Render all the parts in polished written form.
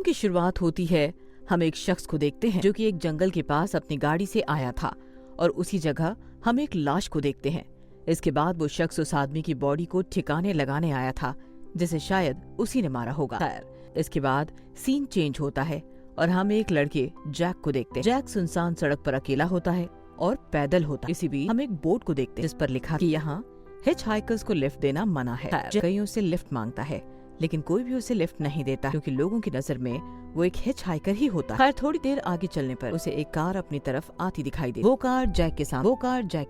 की शुरुआत होती है, हम एक शख्स को देखते हैं जो कि एक जंगल के पास अपनी गाड़ी से आया था और उसी जगह हम एक लाश को देखते हैं। इसके बाद वो शख्स उस आदमी की बॉडी को ठिकाने लगाने आया था जिसे शायद उसी ने मारा होगा। खैर, इसके बाद सीन चेंज होता है और हम एक लड़के जैक को देखते हैं। जैक सुनसान सड़क पर अकेला होता है और पैदल होता है। इसी बीच हम एक बोर्ड को देखते हैं जिस पर लिखा कि यहाँ हिच हाइकर्स को लिफ्ट देना मना है। कईयों से लिफ्ट मांगता है लेकिन कोई भी उसे लिफ्ट नहीं देता क्योंकि लोगों की नजर में वो एक हिच हाइकर ही होता है। खैर, थोड़ी देर आगे चलने पर उसे एक कार अपनी तरफ आती दिखाई दे। वो कार जैक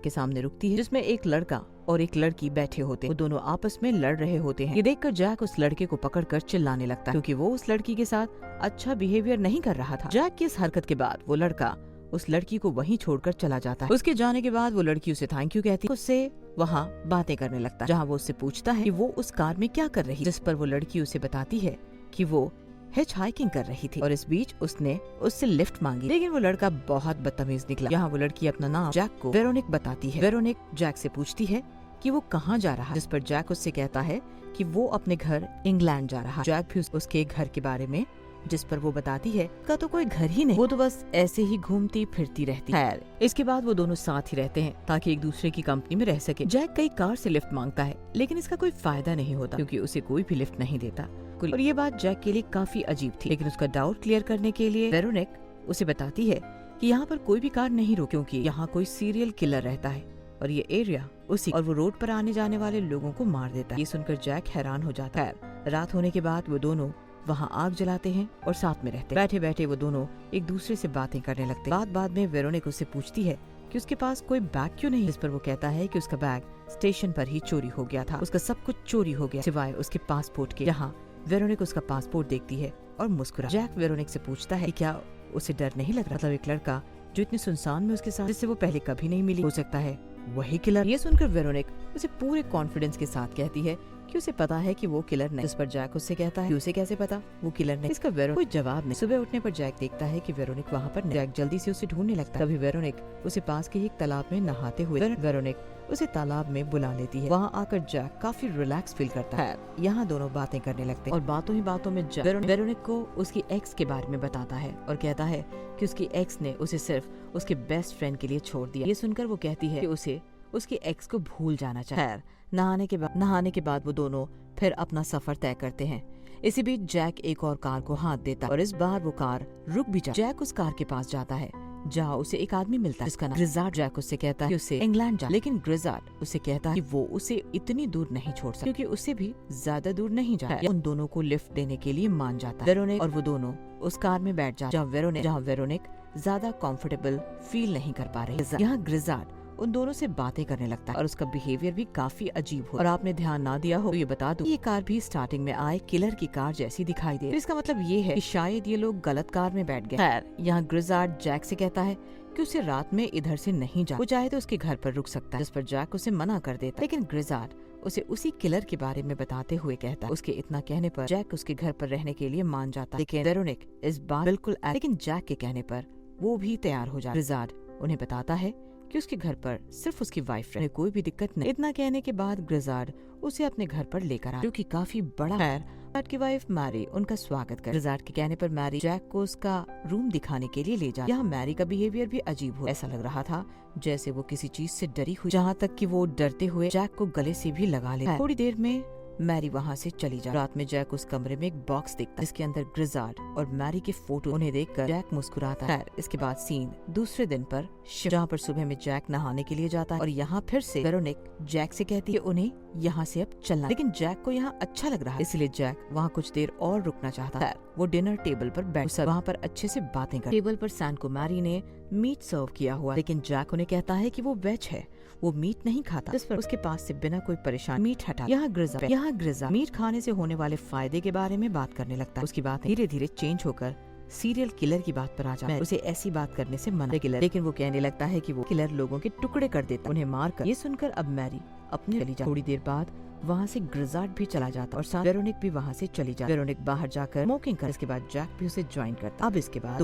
के सामने रुकती है जिसमें एक लड़का और एक लड़की बैठे होते हैं। वो दोनों आपस में लड़ रहे होते हैं। ये देखकर जैक उस लड़के को पकड़कर चिल्लाने लगता है क्योंकि वो उस लड़की के साथ अच्छा बिहेवियर नहीं कर रहा था। जैक की इस हरकत के बाद वो लड़का उस लड़की को वहीं छोड़कर चला जाता है। उसके जाने के बाद वो लड़की उसे थैंक यू कहती है। उससे वहाँ बातें करने लगता है जहाँ वो उससे पूछता है कि वो उस कार में क्या कर रही है, जिस पर वो लड़की उसे बताती है कि वो हिच हाइकिंग कर रही थी और इस बीच उसने उससे लिफ्ट मांगी, लेकिन वो लड़का बहुत बदतमीज निकला। यहाँ वो लड़की अपना नाम जैक को वेरोनिक बताती है। वेरोनिक जैक से पूछती है कि वो कहाँ जा रहा है, जिस पर जैक उससे कहता है कि वो अपने घर इंग्लैंड जा रहा है। जैक भी उसके घर के बारे में, जिस पर वो बताती है का तो कोई घर ही नहीं, वो तो बस ऐसे ही घूमती फिरती रहती है। खैर, इसके बाद वो दोनों साथ ही रहते हैं ताकि एक दूसरे की कंपनी में रह सके। जैक कई कार से लिफ्ट मांगता है लेकिन इसका कोई फायदा नहीं होता क्योंकि उसे कोई भी लिफ्ट नहीं देता। और ये बात जैक के लिए काफी अजीब थी, लेकिन उसका डाउट क्लियर करने के लिए वेरोनिक उसे बताती है कि यहाँ पर कोई भी कार नहीं रुकी क्योंकि यहाँ कोई सीरियल किलर रहता है और ये एरिया उसी, और वो रोड पर आने जाने वाले लोगों को मार देता है। ये सुनकर जैक हैरान हो जाता है। रात होने के बाद वो दोनों वहाँ आग जलाते हैं और साथ में रहते हैं। बैठे बैठे वो दोनों एक दूसरे से बातें करने लगते हैं। बाद में वेरोनिक उससे पूछती है कि उसके पास कोई बैग क्यों नहीं, जिस पर वो कहता है कि उसका बैग स्टेशन पर ही चोरी हो गया था। उसका सब कुछ चोरी हो गया सिवाय उसके पासपोर्ट के। यहाँ वेरोनिक उसका पासपोर्ट देखती है और मुस्कुरा। जैक वेरोनिक से पूछता है क्या उसे डर नहीं लग रहा, मतलब एक लड़का जो इतने सुनसान में उसके साथ, जिससे वो पहले कभी नहीं मिली, हो सकता है वही किलर। ये सुनकर वेरोनिक उसे पूरे कॉन्फिडेंस के साथ कहती है कि उसे पता है कि वो किलर नहीं, जिस पर जैक उससे कहता है कि उसे कैसे पता वो किलर नहीं। इसका वेरोनिक कोई जवाब नहीं। सुबह उठने पर जैक देखता है कि वेरोनिक वहाँ पर नहीं। जैक जल्दी से उसे ढूंढने लगता है। तभी वेरोनिक उसे पास के एक तालाब में नहाते हुए वेरोनिक उसे तालाब में बुला लेती है। वहाँ आकर जैक काफी रिलैक्स फील करता है। यहाँ दोनों बातें करने लगते हैं और बातों ही बातों में जैक वेरोनिक को उसकी एक्स के बारे में बताता है और कहता है कि उसकी एक्स ने उसे सिर्फ उसके बेस्ट फ्रेंड के लिए छोड़ दिया। ये सुनकर वो कहती है कि उसे उसके एक्स को भूल जाना चाहिए। नहाने के बाद वो दोनों फिर अपना सफर तय करते हैं। इसी बीच जैक एक और कार को हाथ देता है और इस बार वो कार रुक भी जाती है। जैक उस कार के पास जाता है जहाँ उसे एक आदमी मिलता है जिसका नाम ग्रिजार्ड। जैक उससे कहता है कि उसे इंग्लैंड जा, लेकिन ग्रिजार्ड उसे कहता है कि वो उसे इतनी दूर नहीं छोड़ सकता क्योंकि उसे भी ज्यादा दूर नहीं जाना। उन दोनों को लिफ्ट देने के लिए मान जाता है। वेरोनिक और वो दोनों उस कार में बैठ जाते जहाँ वेरोनिक ज्यादा कंफर्टेबल फील नहीं कर पा रही। यहाँ ग्रिजार्ड उन दोनों से बातें करने लगता है और उसका बिहेवियर भी काफी अजीब हो। और आपने ध्यान ना दिया हो तो ये बता दूं, ये कार भी स्टार्टिंग में आए किलर की कार जैसी दिखाई दे। तो इसका मतलब ये है कि शायद ये लोग गलत कार में बैठ गए। खैर, यहाँ ग्रिजार्ड जैक से कहता है कि उसे रात में इधर से नहीं जा, वो चाहे तो उसके घर पर रुक सकता है, जिस पर जैक उसे मना कर देता है। लेकिन ग्रिजार्ड उसे उसी किलर के बारे में बताते हुए कहता है। उसके इतना कहने पर जैक उसके घर पर रहने के लिए मान जाता है। लेकिन वेरोनिक इस बात बिल्कुल, लेकिन जैक के कहने पर वो भी तैयार हो जाता है। ग्रिजार्ड उन्हें बताता है कि उसके घर पर सिर्फ उसकी वाइफ रहे, कोई भी दिक्कत नहीं। इतना कहने के बाद ग्रिजार्ड उसे अपने घर पर लेकर आया जो कि काफी बड़ा है। ग्रिजार्ड की वाइफ मैरी उनका स्वागत कर। ग्रिजार्ड के कहने पर मैरी जैक को उसका रूम दिखाने के लिए ले जाती। यहाँ मैरी का बिहेवियर भी अजीब हुआ। ऐसा लग रहा था जैसे वो किसी चीज से डरी हुई, जहाँ तक कि वो डरते हुए जैक को गले से भी लगा ले। थोड़ी देर में मैरी वहाँ से चली जाती। रात में जैक उस कमरे में एक बॉक्स देखता है जिसके अंदर ग्रिजार्ड और मैरी के फोटो। उन्हें देखकर जैक मुस्कुराता है। इसके बाद सीन दूसरे दिन पर जहाँ पर सुबह में जैक नहाने के लिए जाता है और यहाँ फिर से वेरोनिक जैक से कहती है उन्हें यहाँ से अब चलना, लेकिन जैक को यहाँ अच्छा लग रहा है इसलिए जैक वहाँ कुछ देर और रुकना चाहता है। वो डिनर टेबल पर बैठ वहाँ पर अच्छे से बातें कर। टेबल पर सैन को मैरी ने मीट सर्व किया हुआ, लेकिन जैक उन्हें कहता है कि वो वेज है, वो मीट नहीं खाता, जिस पर उसके पास से बिना कोई परेशानी मीट हटा। यहाँ ग्रिजा मीट खाने से होने वाले फायदे के बारे में बात करने लगता है। उसकी बात धीरे धीरे चेंज होकर सीरियल किलर की बात पर आ जाता है। उसे ऐसी बात करने से मना किलर, लेकिन वो कहने लगता है कि वो किलर लोगों के टुकड़े कर देता, उन्हें मार कर। ये सुनकर अब मैरी अपने चली जाती। थोड़ी देर बाद वहाँ से ग्रिजार्ड भी चला जाता और साथ वेरोनिक भी वहाँ से चली जाती। वेरोनिक बाहर जाकर स्मोकिंग कर। इसके बाद जैक भी उसे ज्वाइन करता। अब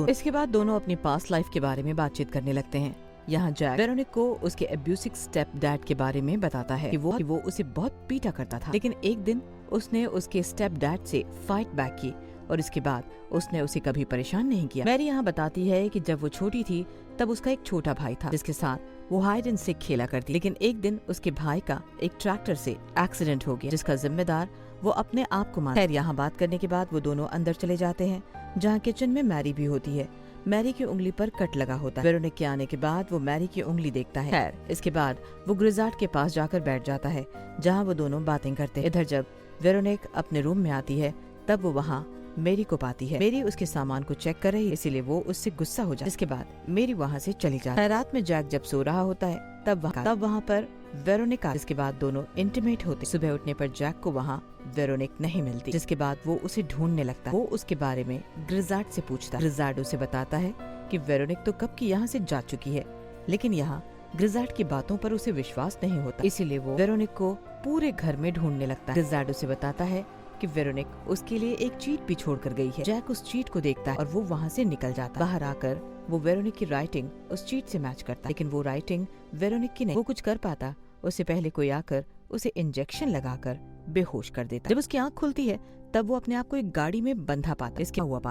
इसके बाद दोनों अपनी पास्ट लाइफ के बारे में बातचीत करने लगते हैं। यहाँ जैक वेरोनिक को उसके अब्यूसिव स्टेप डैड के बारे में बताता है कि वो उसे बहुत पीटा करता था, लेकिन एक दिन उसने उसके स्टेप डैड से फाइट बैक की और इसके बाद उसने उसे कभी परेशान नहीं किया। मैरी यहाँ बताती है कि जब वो छोटी थी तब उसका एक छोटा भाई था जिसके साथ वो हाइड एंड सीक खेला करती, लेकिन एक दिन उसके भाई का एक ट्रैक्टर से एक्सीडेंट हो गया जिसका जिम्मेदार वो अपने आप को मानता है। खैर यहाँ बात करने के बाद वो दोनों अंदर चले जाते हैं जहाँ किचन में मैरी भी होती है। मैरी की उंगली पर कट लगा होता है। वेरोनिक के आने के बाद वो मैरी की उंगली देखता है। खैर इसके बाद वो ग्रिजार्ड के पास जाकर बैठ जाता है जहाँ वो दोनों बातें करते हैं। इधर जब वेरोनिक अपने रूम में आती है तब वो वहाँ मेरी को पाती है। मेरी उसके सामान को चेक कर रही है, इसीलिए वो उससे गुस्सा हो जाती है। इसके बाद मेरी वहाँ से चली जाती है। रात में जैक जब सो रहा होता है तब वहाँ पर वेरोनिक आती है। इसके बाद दोनों इंटीमेट होते। सुबह उठने पर जैक को वहाँ वेरोनिक नहीं मिलती, जिसके बाद वो उसे ढूंढने लगता है। वो उसके बारे में ग्रिजार्ड से पूछता है। ग्रिजार्ड उसे बताता है कि वेरोनिक तो कब की यहाँ से जा चुकी है, लेकिन यहाँ ग्रिजार्ड की बातों पर उसे विश्वास नहीं होता, इसीलिए वो वेरोनिक को पूरे घर में ढूंढने लगता है। ग्रिजार्ड उसे बताता है कि वेरोनिक उसके लिए एक चीट भी छोड़ कर गई है। जैक उस चीट को देखता है और वो वहाँ से निकल जाता है। बाहर आकर वो वेरोनिक की राइटिंग उस चीट से मैच करता है, लेकिन वो राइटिंग वेरोनिक की नहीं। वो कुछ कर पाता उससे पहले कोई आकर उसे इंजेक्शन लगाकर बेहोश कर देता। जब उसकी आंख खुलती है तब वो अपने आप को एक गाड़ी में बंधा पाता है।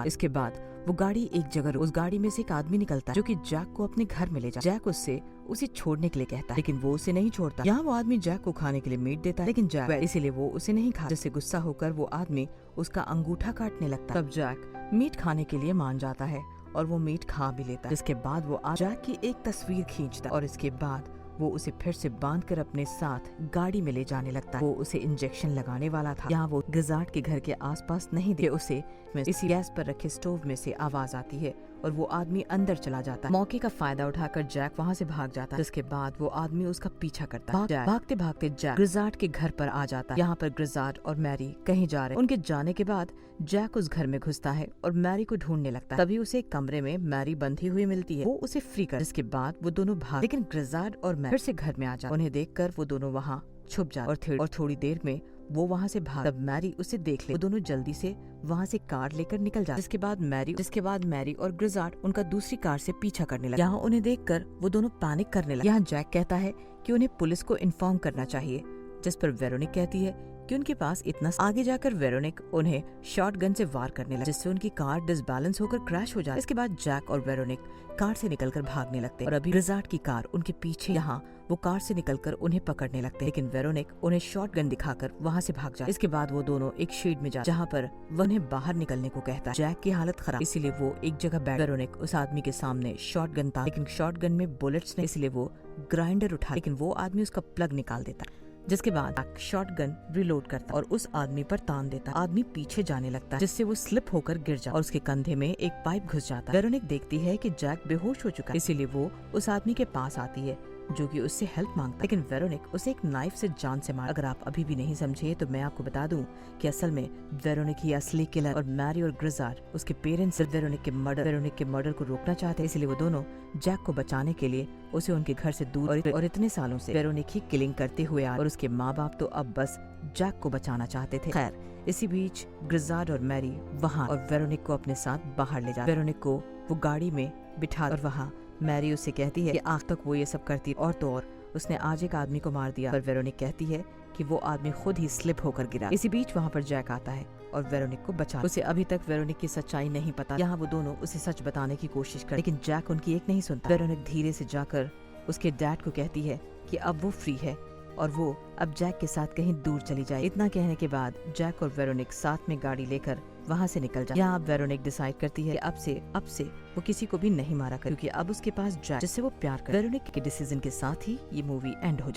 इसके बाद वो गाड़ी एक जगह, उस गाड़ी में से एक आदमी निकलता है जो कि जैक को अपने घर में ले जाता है। जैक उससे उसे छोड़ने के लिए कहता है, लेकिन वो उसे नहीं छोड़ता। यहाँ वो आदमी जैक को खाने के लिए मीट देता है, लेकिन जैक इसीलिए वो उसे नहीं खाता, जिससे गुस्सा होकर वो आदमी उसका अंगूठा काटने लगता है। तब जैक मीट खाने के लिए मान जाता है और वो मीट खा भी लेता है। इसके बाद वो जैक की एक तस्वीर खींचता है और इसके बाद वो उसे फिर से बांधकर अपने साथ गाड़ी में ले जाने लगता है। वो उसे इंजेक्शन लगाने वाला था। यहाँ वो ग्रिजार्ड के घर के आसपास नहीं थे। उसे इसी गैस पर रखे स्टोव में से आवाज आती है और वो आदमी अंदर चला जाता है। मौके का फायदा उठाकर जैक वहाँ से भाग जाता है, जिसके बाद वो आदमी उसका पीछा करता है। भागते भागते जैक ग्रिजार्ड के घर पर आ जाता है। यहाँ पर ग्रिजार्ड और मैरी कहीं जा रहे। उनके जाने के बाद जैक उस घर में घुसता है और मैरी को ढूंढने लगता है। तभी उसे एक कमरे में मैरी बंधी हुई मिलती है। वो उसे फ्री कर, जिसके बाद वो दोनों भाग, लेकिन ग्रिजार्ड और मैरी फिर से घर में आ जाते। उन्हें देखकर वो दोनों वहाँ छुप जाते और थोड़ी देर में वो वहाँ से भाग। तब मैरी उसे देख ले। वो दोनों जल्दी से वहाँ से कार लेकर निकल जाते। जिसके बाद मैरी और ग्रिजार्ड उनका दूसरी कार से पीछा करने लगे। यहाँ उन्हें देखकर वो दोनों पैनिक करने लगे। यहाँ जैक कहता है कि उन्हें पुलिस को इन्फॉर्म करना चाहिए, जिस पर वेरोनिक कहती है कि उनके पास इतना। आगे जाकर वेरोनिक उन्हें शॉटगन से वार करने लगा, जिससे उनकी कार डिसबैलेंस होकर क्रैश हो जाती। इसके बाद जैक और वेरोनिक कार से निकलकर भागने लगते और अभी ग्रिजार्ड की कार उनके पीछे। यहाँ वो कार से निकलकर उन्हें पकड़ने लगते, लेकिन वेरोनिक उन्हें शॉटगन दिखाकर वहाँ से भाग जाती। इसके बाद वो दोनों एक शेड में जाते, जहाँ पर वो उन्हें बाहर निकलने को कहता है। जैक की हालत खराब, इसीलिए वो एक जगह बैठ। वेरोनिक उस आदमी के सामने शॉटगन था, लेकिन शॉटगन में बुलेट्स नहीं, इसलिए वो ग्राइंडर उठा, लेकिन वो आदमी उसका प्लग निकाल देता, जिसके बाद शॉटगन रिलोड करता और उस आदमी पर तान देता। आदमी पीछे जाने लगता है, जिससे वो स्लिप होकर गिर जाता और उसके कंधे में एक पाइप घुस जाता है। वेरोनिक देखती है कि जैक बेहोश हो चुका है, इसीलिए वो उस आदमी के पास आती है जो कि उससे हेल्प मांगता है, लेकिन वेरोनिक उसे एक नाइफ से जान से मार। अगर आप अभी भी नहीं समझे तो मैं आपको बता दूं कि असल में वेरोनिक ही असली किलर और मैरी और ग्रिजार्ड उसके पेरेंट्स वेरोनिक के मर्डर को रोकना चाहते हैं, इसलिए वो दोनों जैक को बचाने के लिए उसे उनके घर से दूर और इतने सालों से वेरोनिक ही किलिंग करते हुए आए और उसके माँ बाप तो अब बस जैक को बचाना चाहते थे। खैर इसी बीच ग्रिजार्ड और मैरी वहाँ और वेरोनिक को अपने साथ बाहर ले जाते। वेरोनिक को वो गाड़ी में बिठा और वहाँ मैरी उससे कहती है कि आज तक वो ये सब करती और तो और उसने आज एक आदमी को मार दिया, पर वेरोनिक कहती है कि वो आदमी खुद ही स्लिप होकर गिरा। इसी बीच वहाँ पर जैक आता है और वेरोनिक को बचा। उसे अभी तक वेरोनिक की सच्चाई नहीं पता। यहाँ वो दोनों उसे सच बताने की कोशिश कर, लेकिन जैक उनकी एक नहीं सुनता। वेरोनिक धीरे से जाकर उसके डैड को कहती है कि अब वो फ्री है और वो अब जैक के साथ कहीं दूर चली जाए। इतना कहने के बाद जैक और वेरोनिक साथ में गाड़ी लेकर वहाँ से निकल जाए। यहाँ अब वेरोनिक डिसाइड करती है कि अब से वो किसी को भी नहीं मारा कर, क्योंकि अब उसके पास जैक जिससे वो प्यार कर। वेरोनिक के डिसीजन के साथ ही ये मूवी एंड हो जाए।